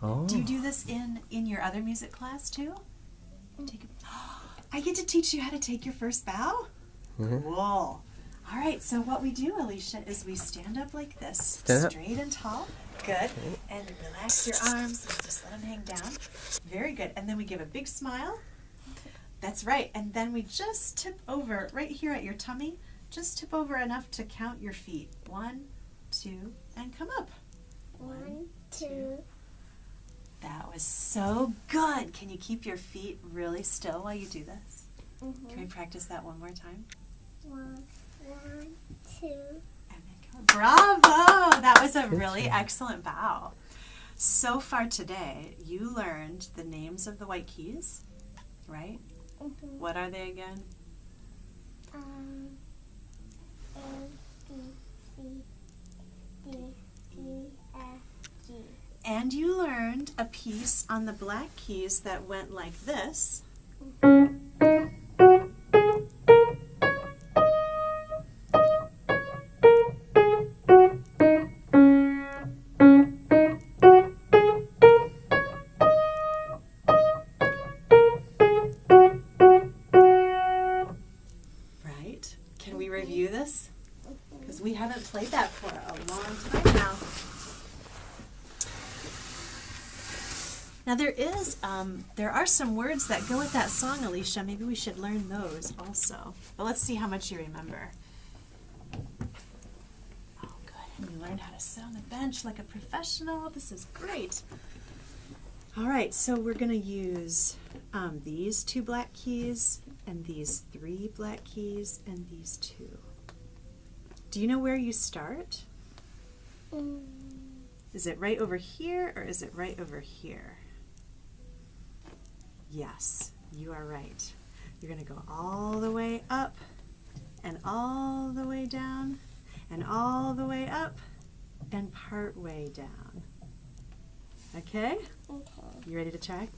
Oh. Do you do this in your other music class too? I get to teach you how to take your first bow? Mm-hmm. Cool. All right, so what we do, Alicia, is we stand up like this, Stand up. straight and tall. Good. And relax your arms and just let them hang down. Very good. And then we give a big smile. That's right. And then we just tip over right here at your tummy. Just tip over enough to count your feet. 1, 2, and come up. 1, 2. That was so good. Can you keep your feet really still while you do this? Mm-hmm. Can we practice that one more time? 1, 2. And then go. Bravo! That was a really excellent bow. So far today, you learned the names of the white keys, right? Mm-hmm. What are they again? A, B, C, D, E, F, G. And you learned a piece on the black keys that went like this. Right? Can we review this? Because we haven't played that for a long time now. Now there are some words that go with that song, Alicia. Maybe we should learn those also. But let's see how much you remember. Oh, good. And you learned how to sit on the bench like a professional. This is great. All right, so we're going to use these 2 black keys and these 3 black keys and these 2. Do you know where you start? Is it right over here or is it right over here? Yes, you are right. You're going to go all the way up and all the way down and all the way up and part way down. Okay? Okay. You ready to try?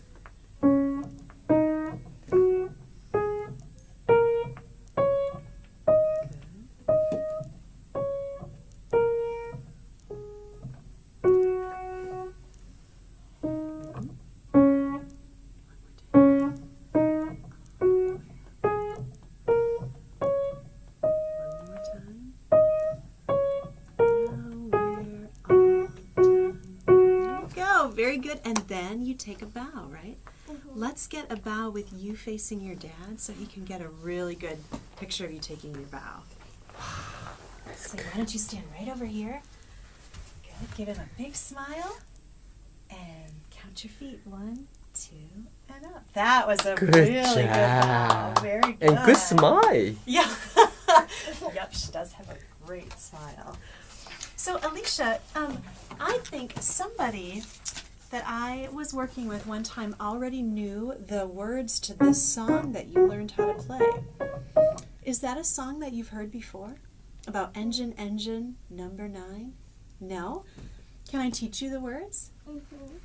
Very good. And then you take a bow, right? Mm-hmm. Let's get a bow with you facing your dad so he can get a really good picture of you taking your bow. So why don't you stand right over here? Good. Give him a big smile and count your feet. 1, 2, and up. That was a Good really job. good bow. Very good. And good smile. Yeah. Yep, she does have a great smile. So, Alicia, I think somebody that I was working with one time already knew the words to this song that you learned how to play. Is that a song that you've heard before? About engine, engine, number 9? No? Can I teach you the words? Mm-hmm.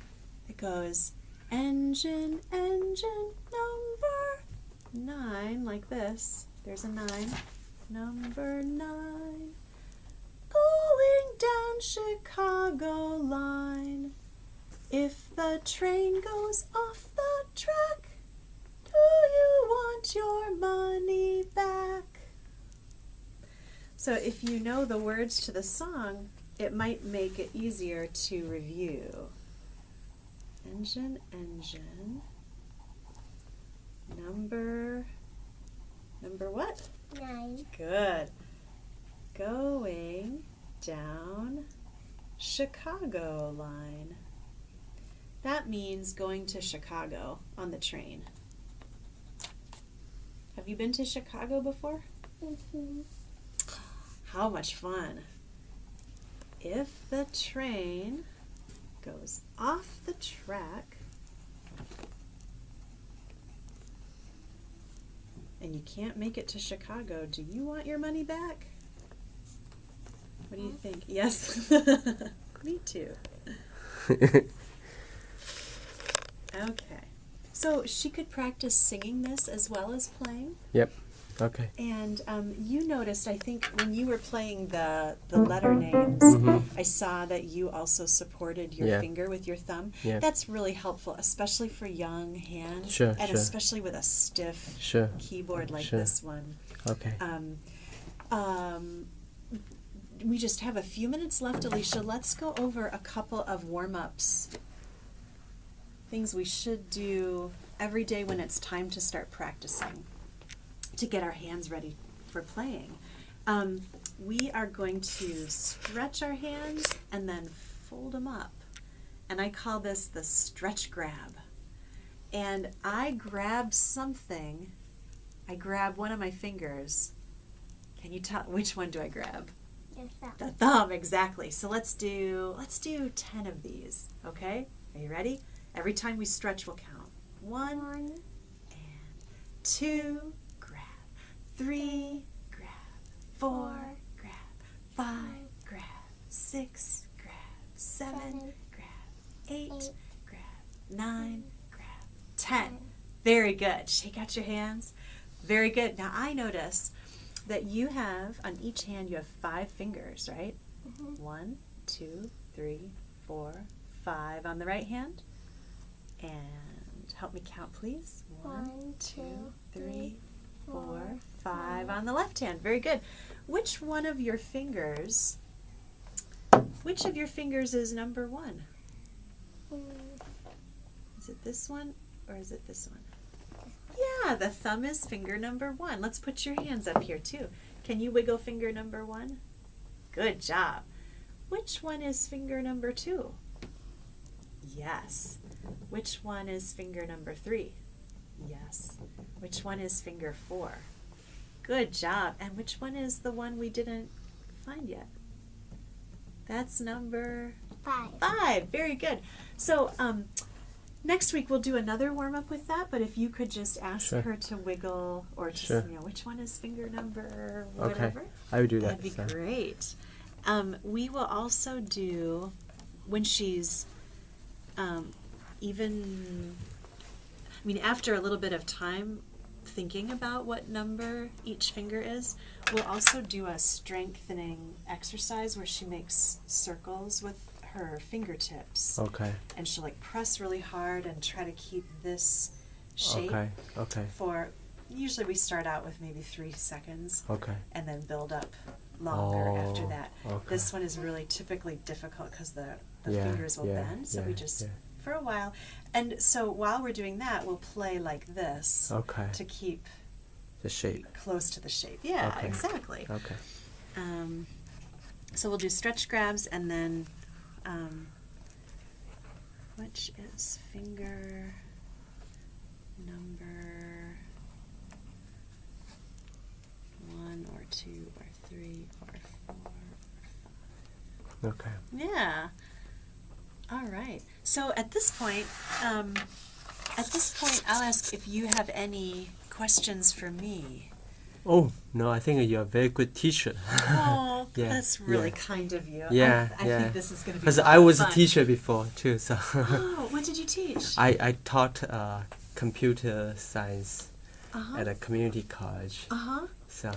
It goes, engine, engine, number 9, like this. There's a 9. Number 9. Going down Chicago line. If the train goes off the track, do you want your money back? So if you know the words to the song, it might make it easier to review. Engine, engine. Number what? 9. Good. Going down Chicago line. That means going to Chicago on the train. Have you been to Chicago before? Mm-hmm. How much fun. If the train goes off the track and you can't make it to Chicago, do you want your money back? What do you think? Yes. Me too. Okay. So she could practice singing this as well as playing? Yep. Okay. And you noticed, I think, when you were playing the letter names, I saw that you also supported your finger with your thumb. Yeah. That's really helpful, especially for young hands, Sure, and sure. especially with a stiff Sure. keyboard like Sure. this one. Okay. We just have a few minutes left, Alicia. Let's go over a couple of warm-ups. Things we should do every day when it's time to start practicing to get our hands ready for playing. We are going to stretch our hands and then fold them up. And I call this the stretch grab. And I grab something. I grab one of my fingers. Can you tell which one do I grab? Your thumb. The thumb, exactly. So let's do 10 of these, okay? Are you ready? Every time we stretch, we'll count. 1 and 2, grab. 3, grab. 4, grab. 5, grab. 6, grab. 7, grab. 8, grab. 9, grab. 10. Very good. Shake out your hands. Very good. Now I notice that you have, on each hand, you have 5 fingers, right? 1, 2, 3, 4, 5 on the right hand. And help me count, please. 1, 2, 3, 4, 5 on the left hand. Very good. Which of your fingers is number 1? Is it this one or is it this one? Yeah, the thumb is finger number 1. Let's put your hands up here too. Can you wiggle finger number 1? Good job. Which one is finger number 2? Yes. Which one is finger number 3? Yes. Which one is finger 4? Good job. And which one is the one we didn't find yet? That's number 5. Very good. So next week we'll do another warm-up with that, but if you could just ask her to wiggle or just, which one is finger number whatever. Okay. I will do that. That'd be great. We will also do, when she's after a little bit of time thinking about what number each finger is, we'll also do a strengthening exercise where she makes circles with her fingertips. Okay. And she'll press really hard and try to keep this shape. Okay. For, usually we start out with maybe 3 seconds. Okay. And then build up longer after that. Okay. This one is really typically difficult because the fingers will bend. So we just, for a while. And so while we're doing that, we'll play like this. Okay. To keep the shape close to the shape. Yeah, okay. Exactly. Okay. So we'll do stretch grabs and then which is finger number 1 or 2 or 3 or 4 or 5. Okay. Yeah. All right. So at this point, I'll ask if you have any questions for me. Oh, no, I think you're a very good teacher. Oh, that's really kind of you. Yeah, I think this is going to be because I was a teacher before too, so. Oh, what did you teach? I taught computer science at a community college. So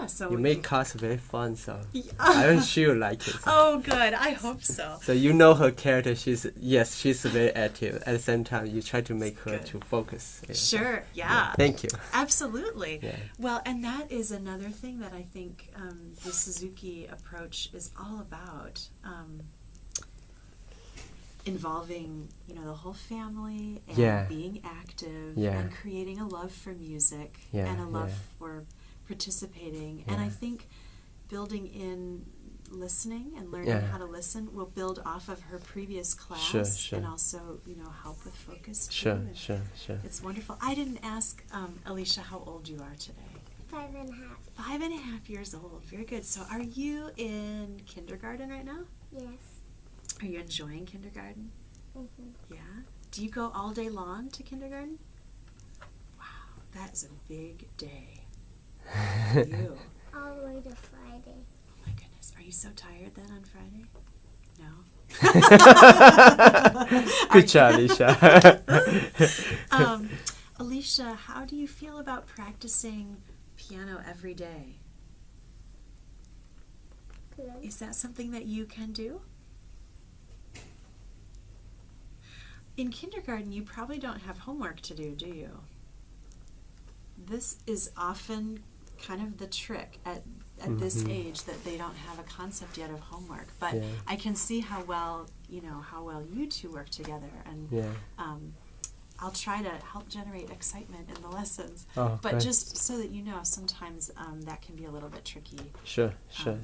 So you make class very fun, so I'm sure you like it. So. Oh, good. I hope so. So you know her character. She's very active. At the same time, you try to make her to focus. Yeah. Sure. Yeah. Thank you. Absolutely. Yeah. Well, and that is another thing that I think the Suzuki approach is all about. Involving, the whole family and being active and creating a love for music and a love for participating. And I think building in listening and learning how to listen will build off of her previous class and also, help with focus too. Sure. It's wonderful. I didn't ask Alicia how old you are today. 5.5. 5.5 years old. Very good. So are you in kindergarten right now? Yes. Are you enjoying kindergarten? Mm-hmm. Yeah? Do you go all day long to kindergarten? Wow, that is a big day for you. All the way to Friday. Oh my goodness. Are you so tired then on Friday? No? Good job, Alicia. Alicia, how do you feel about practicing piano every day. Good. Is that something that you can do? In kindergarten, you probably don't have homework to do you? This is often kind of the trick at this age, that they don't have a concept yet of homework. But Yeah. I can see how well you two work together, and Yeah. I'll try to help generate excitement in the lessons. Oh, But great. just so that you know, sometimes that can be a little bit tricky. Sure. To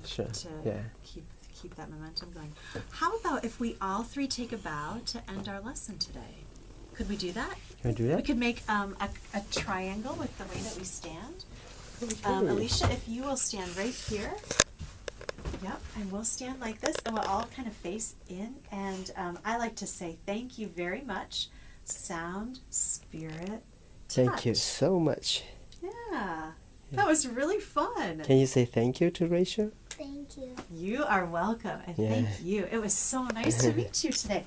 Yeah. keep that momentum going. How about if we all three take a bow to end our lesson today? Could we do that? Can we do We that? could make a triangle with the way that we stand. Okay. Alicia, if you will stand right here. Yep, and we'll stand like this, and we'll all kind of face in. And I like to say thank you very much. Sound, spirit, Thank you touch. so much. Yeah, that was really fun. Can you say thank you to Rachel? Thank you. You are welcome, and Yeah. thank you. It was so nice to meet you today.